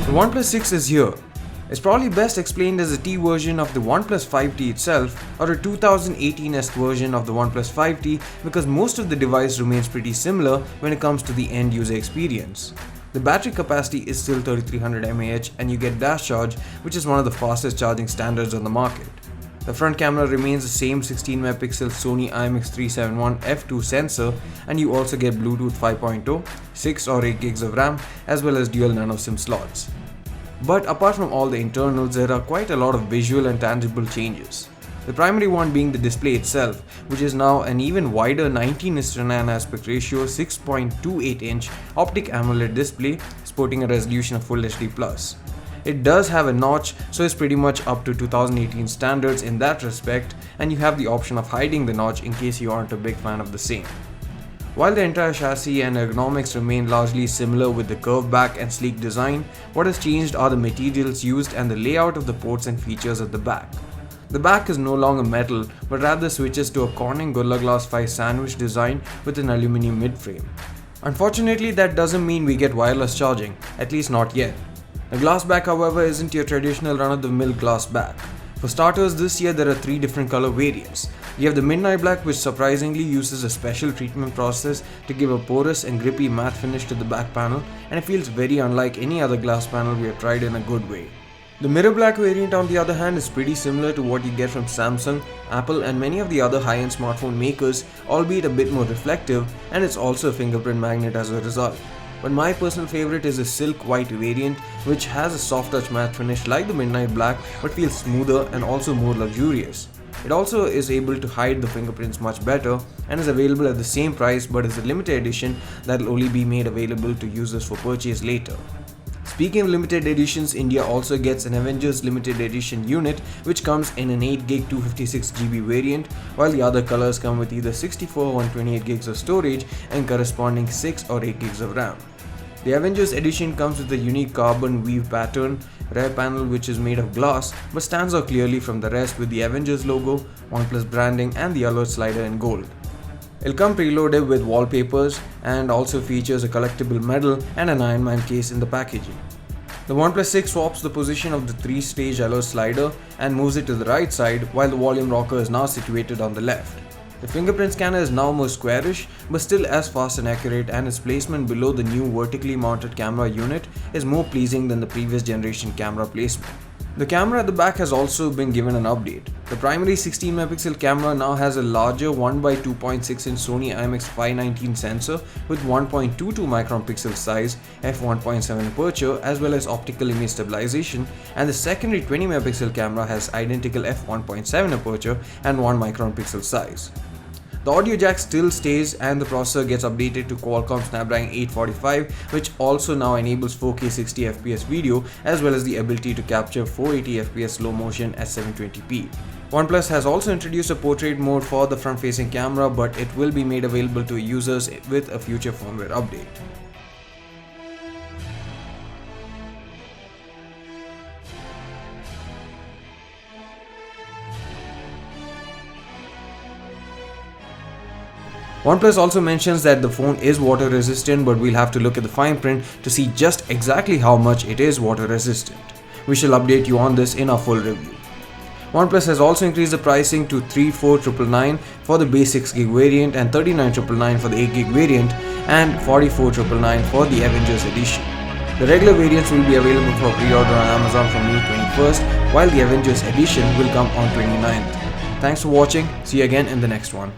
The OnePlus 6 is here. It's probably best explained as a T version of the OnePlus 5T itself, or a 2018-esque version of the OnePlus 5T, because most of the device remains pretty similar when it comes to the end user experience. The battery capacity is still 3300 mAh and you get dash charge, which is one of the fastest charging standards on the market. The front camera remains the same 16-megapixel Sony IMX371 f2 sensor, and you also get Bluetooth 5.0, 6 or 8 gigs of RAM, as well as dual nano SIM slots. But apart from all the internals, there are quite a lot of visual and tangible changes. The primary one being the display itself, which is now an even wider 19:9 aspect ratio 6.28-inch optic AMOLED display sporting a resolution of Full HD+. It does have a notch, so it's pretty much up to 2018 standards in that respect, and you have the option of hiding the notch in case you aren't a big fan of the same. While the entire chassis and ergonomics remain largely similar with the curved back and sleek design, what has changed are the materials used and the layout of the ports and features at the back. The back is no longer metal, but rather switches to a Corning Gorilla Glass 5 sandwich design with an aluminum midframe. Unfortunately, that doesn't mean we get wireless charging, at least not yet. The glass back, however, isn't your traditional run-of-the-mill glass back. For starters, this year there are 3 different color variants. You have the Midnight Black, which surprisingly uses a special treatment process to give a porous and grippy matte finish to the back panel, and it feels very unlike any other glass panel we have tried in a good way. The Mirror Black variant, on the other hand, is pretty similar to what you get from Samsung, Apple and many of the other high-end smartphone makers, albeit a bit more reflective, and it's also a fingerprint magnet as a result. But my personal favorite is the Silk White variant, which has a soft touch matte finish like the Midnight Black but feels smoother and also more luxurious. It also is able to hide the fingerprints much better and is available at the same price, but is a limited edition that will only be made available to users for purchase later. Speaking of limited editions, India also gets an Avengers limited edition unit, which comes in an 8GB 256GB variant, while the other colors come with either 64 or 128 gigs of storage and corresponding 6 or 8 gigs of RAM. The Avengers edition comes with a unique carbon weave pattern, rear panel which is made of glass but stands out clearly from the rest with the Avengers logo, OnePlus branding and the alert slider in gold. It'll come preloaded with wallpapers and also features a collectible medal and an Iron Man case in the packaging. The OnePlus 6 swaps the position of the 3-stage alert slider and moves it to the right side, while the volume rocker is now situated on the left. The fingerprint scanner is now more squarish but still as fast and accurate, and its placement below the new vertically mounted camera unit is more pleasing than the previous generation camera placement. The camera at the back has also been given an update. The primary 16-megapixel camera now has a larger 1x2.6-inch Sony IMX519 sensor with 1.22 micron pixel size, f1.7 aperture as well as optical image stabilization, and the secondary 20-megapixel camera has identical f1.7 aperture and 1 micron pixel size. The audio jack still stays and the processor gets updated to Qualcomm Snapdragon 845, which also now enables 4K 60fps video as well as the ability to capture 480fps slow motion at 720p. OnePlus has also introduced a portrait mode for the front-facing camera, but it will be made available to users with a future firmware update. OnePlus also mentions that the phone is water resistant, but we'll have to look at the fine print to see just exactly how much it is water resistant. We shall update you on this in our full review. OnePlus has also increased the pricing to 34,999 for the base 6GB variant and 39,999 for the 8GB variant and 44,999 for the Avengers edition. The regular variants will be available for pre-order on Amazon from May 21st, while the Avengers edition will come on 29th. Thanks for watching. See you again in the next one.